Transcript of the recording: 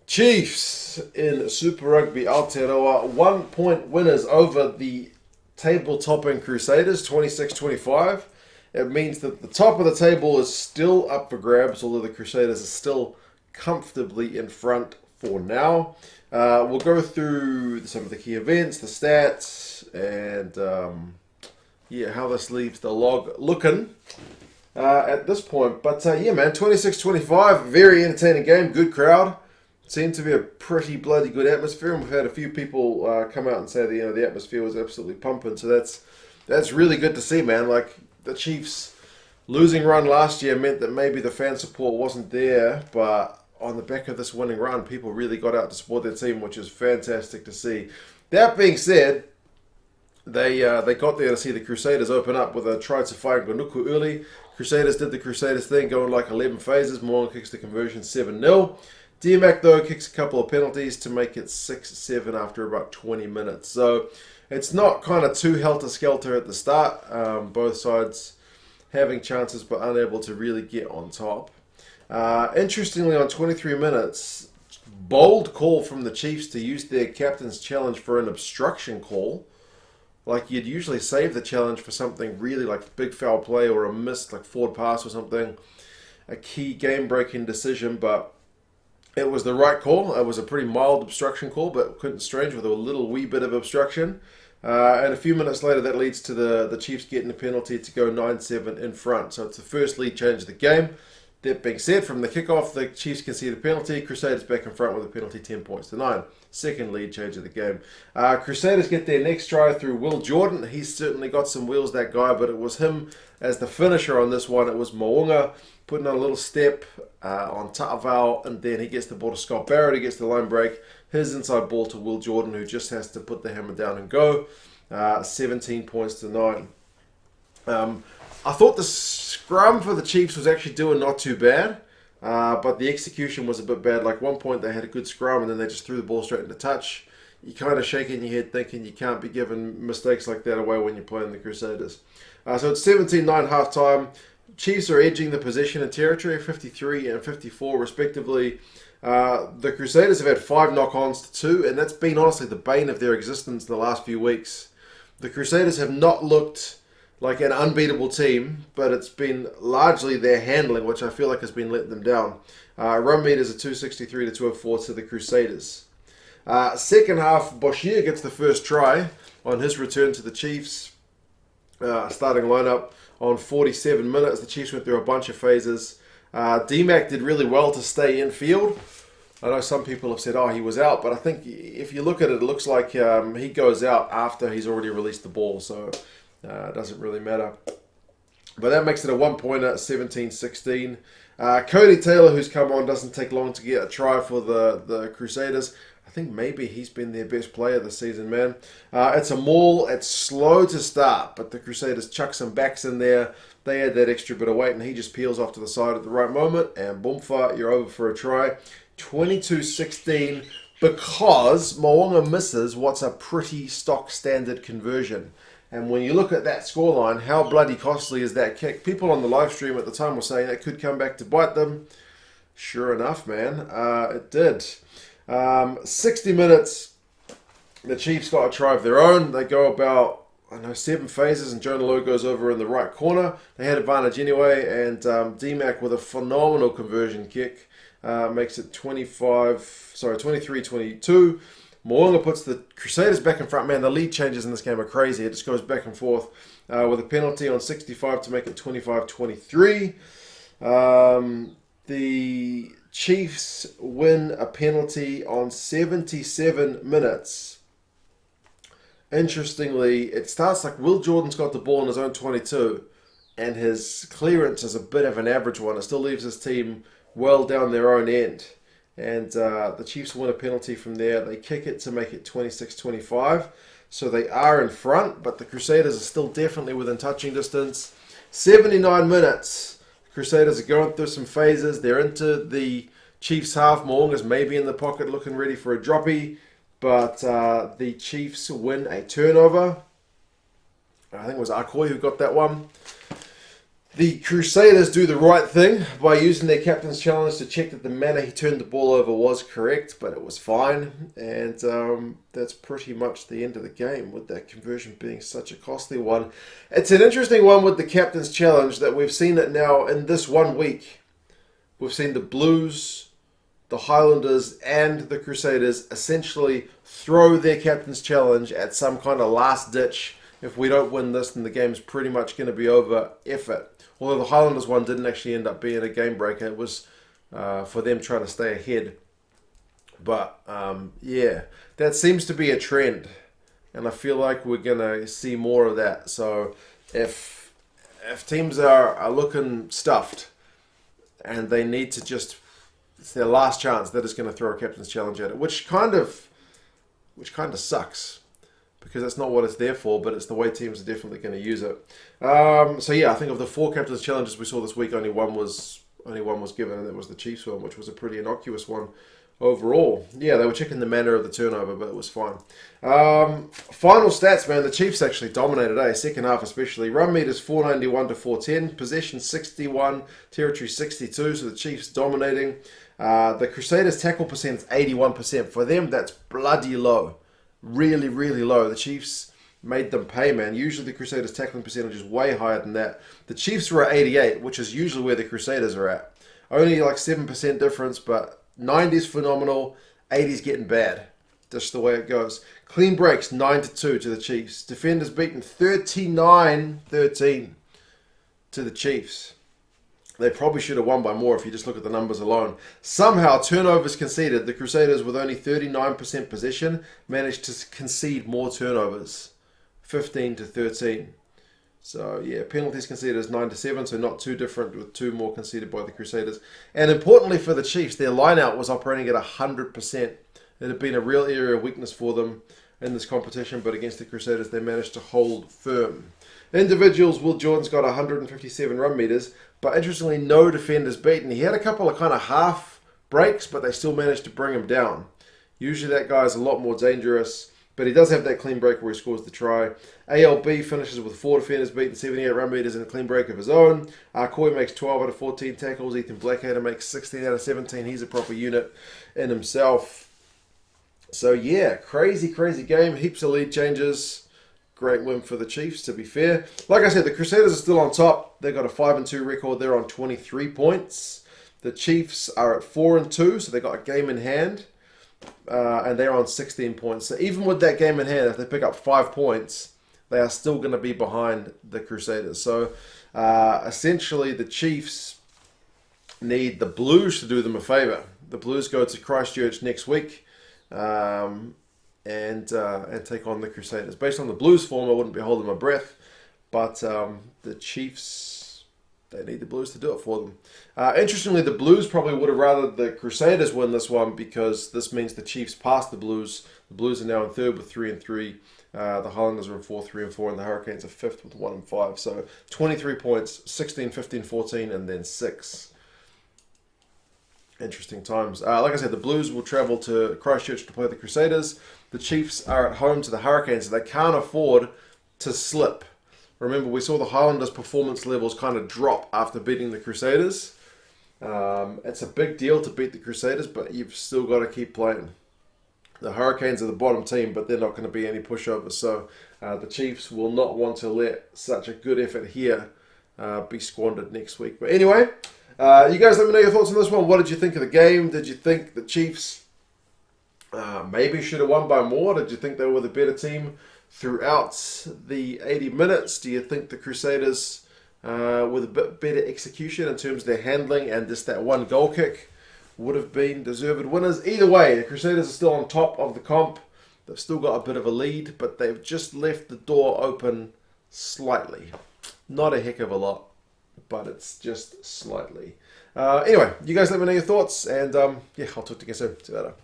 Chiefs in Super Rugby Aotearoa, 1 point winners over the table-topping Crusaders, 26-25. It means that the top of the table is still up for grabs, although the Crusaders are still comfortably in front for now. We'll go through some of the key events, the stats, and how this leaves the log looking at this point. But man, 26-25, very entertaining game, good crowd. Seemed to be a pretty bloody good atmosphere, and we've had a few people come out and say that the atmosphere was absolutely pumping. So that's really good to see, man. Like the Chiefs losing run last year meant that maybe the fan support wasn't there, but on the back of this winning run, people really got out to support their team, which is fantastic to see. That being said, they got there to see the Crusaders open up with a try to fire Ganuku early. Crusaders did the Crusaders thing, going like 11 phases. Moana kicks the conversion 7-0. DMAC, though, kicks a couple of penalties to make it 6-7 after about 20 minutes. So it's not kind of too helter-skelter at the start. Both sides having chances but unable to really get on top. Interestingly, on 23 minutes, bold call from the Chiefs to use their captain's challenge for an obstruction call. Like you'd usually save the challenge for something really like big foul play or a missed like forward pass or something. A key game-breaking decision, but it was the right call. It was a pretty mild obstruction call, but couldn't strange with a little wee bit of obstruction. And a few minutes later, that leads to the Chiefs getting a penalty to go 9-7 in front. So it's the first lead change of the game. That being said, from the kickoff, the Chiefs concede a penalty. Crusaders back in front with a penalty 10-9. Second lead change of the game. Crusaders get their next try through Will Jordan. He's certainly got some wheels, that guy, but it was him as the finisher on this one. It was Moana putting on a little step on Ta'avao, and then he gets the ball to Scott Barrett. He gets the line break. His inside ball to Will Jordan, who just has to put the hammer down and go. 17-9. I thought the scrum for the Chiefs was actually doing not too bad, but the execution was a bit bad. Like one point they had a good scrum and then they just threw the ball straight into touch. You're kind of shaking your head thinking you can't be giving mistakes like that away when you're playing the Crusaders. So it's 17-9 half time. Chiefs are edging the possession and territory, 53 and 54 respectively. The Crusaders have had 5 knock-ons to 2, and that's been honestly the bane of their existence in the last few weeks. The Crusaders have not looked like an unbeatable team, but it's been largely their handling, which I feel like has been letting them down. Run meters are 263 to 204 to the Crusaders. Second half, Boshier gets the first try on his return to the Chiefs. Starting lineup on 47 minutes. The Chiefs went through a bunch of phases. DMAC did really well to stay in field. I know some people have said, he was out, but I think if you look at it, it looks like he goes out after he's already released the ball, so it doesn't really matter. But that makes it a 1-pointer, 17-16. Cody Taylor, who's come on, doesn't take long to get a try for the Crusaders. I think maybe he's been their best player this season, man. It's a maul. It's slow to start, but the Crusaders chuck some backs in there. They add that extra bit of weight, and he just peels off to the side at the right moment, and boomfa, you're over for a try. 22-16 because Moana misses what's a pretty stock standard conversion. And when you look at that scoreline, how bloody costly is that kick? People on the live stream at the time were saying it could come back to bite them. Sure enough, man, it did. 60 minutes, the Chiefs got a try of their own. They go about 7 phases, and Jonah Lowe goes over in the right corner. They had advantage anyway, and DMAC with a phenomenal conversion kick makes it 23-22. Moana puts the Crusaders back in front. Man, the lead changes in this game are crazy. It just goes back and forth with a penalty on 65 to make it 25-23. The Chiefs win a penalty on 77 minutes. Interestingly, it starts like Will Jordan's got the ball in his own 22, and his clearance is a bit of an average one. It still leaves his team well down their own end. And the Chiefs win a penalty from there. They kick it to make it 26-25. So they are in front, but the Crusaders are still definitely within touching distance. 79 minutes. Crusaders are going through some phases. They're into the Chiefs half. Moonga's maybe in the pocket looking ready for a droppy. But the Chiefs win a turnover. I think it was Akoi who got that one. The Crusaders do the right thing by using their captain's challenge to check that the manner he turned the ball over was correct, but it was fine. And that's pretty much the end of the game, with that conversion being such a costly one. It's an interesting one with the captain's challenge that we've seen it now in this 1 week. We've seen the Blues, the Highlanders, and the Crusaders essentially throw their captain's challenge at some kind of last ditch. If we don't win this, then the game's pretty much going to be over effort. Although the Highlanders one didn't actually end up being a game breaker. It was for them trying to stay ahead. But yeah, that seems to be a trend. And I feel like we're going to see more of that. So if teams are looking stuffed and they need to just, it's their last chance, they're just going to throw a captain's challenge at it. Which kind of sucks. Because that's not what it's there for, but it's the way teams are definitely going to use it. So yeah, I think of the 4 captain's challenges we saw this week, only one was given, and that was the Chiefs one, which was a pretty innocuous one overall. Yeah, they were checking the manner of the turnover, but it was fine. Final stats, man. The Chiefs actually dominated, second half especially. Run meters 491 to 410, possession 61, territory 62. So the Chiefs dominating. The Crusaders tackle percent is 81%. For them, that's bloody low. Really, really low. The Chiefs made them pay, man. Usually the Crusaders' tackling percentage is way higher than that. The Chiefs were at 88, which is usually where the Crusaders are at. Only like 7% difference, but 90's phenomenal, 80's getting bad. Just the way it goes. Clean breaks, 9-2 to the Chiefs. Defenders beaten 39-13 to the Chiefs. They probably should have won by more if you just look at the numbers alone. Somehow, turnovers conceded. The Crusaders, with only 39% possession, managed to concede more turnovers. 15-13. So, yeah, penalties conceded is 9-7, so not too different, with 2 more conceded by the Crusaders. And importantly for the Chiefs, their line-out was operating at 100%. It had been a real area of weakness for them in this competition, but against the Crusaders, they managed to hold firm. Individuals, Will Jordan's got 157 run meters, but interestingly, no defenders beaten. He had a couple of kind of half breaks, but they still managed to bring him down. Usually that guy is a lot more dangerous, but he does have that clean break where he scores the try. ALB finishes with 4 defenders beaten, 78 run meters, and a clean break of his own. Coy makes 12 out of 14 tackles. Ethan Blackadder makes 16 out of 17. He's a proper unit in himself. So yeah, crazy, crazy game. Heaps of lead changes. Great win for the Chiefs, to be fair. Like I said, the Crusaders are still on top. They've got a 5-2 record. They're on 23 points. The Chiefs are at 4-2, so they've got a game in hand. And they're on 16 points. So even with that game in hand, if they pick up 5 points, they are still going to be behind the Crusaders. So essentially, the Chiefs need the Blues to do them a favour. The Blues go to Christchurch next week. And take on the Crusaders. Based on the Blues form, I wouldn't be holding my breath, but the Chiefs, they need the Blues to do it for them. Interestingly, the Blues probably would have rather the Crusaders win this one, because this means the Chiefs pass the Blues. The Blues are now in third with 3-3. The Highlanders are in 4, 3-4, and the Hurricanes are fifth with 1-5. So 23 points, 16, 15, 14, and then 6. Interesting times. Like I said, the Blues will travel to Christchurch to play the Crusaders. The Chiefs are at home to the Hurricanes, so they can't afford to slip. Remember, we saw the Highlanders' performance levels kind of drop after beating the Crusaders. It's a big deal to beat the Crusaders, but you've still got to keep playing. The Hurricanes are the bottom team, but they're not going to be any pushovers. So the Chiefs will not want to let such a good effort here be squandered next week. But anyway, you guys let me know your thoughts on this one. What did you think of the game? Did you think the Chiefs maybe should have won by more? Did you think they were the better team throughout the 80 minutes? Do you think the Crusaders, with a bit better execution in terms of their handling and just that one goal kick, would have been deserved winners? Either way, the Crusaders are still on top of the comp. They've still got a bit of a lead, but they've just left the door open slightly. Not a heck of a lot, but it's just slightly. Anyway, you guys let me know your thoughts, and yeah, I'll talk to you again soon. See you later.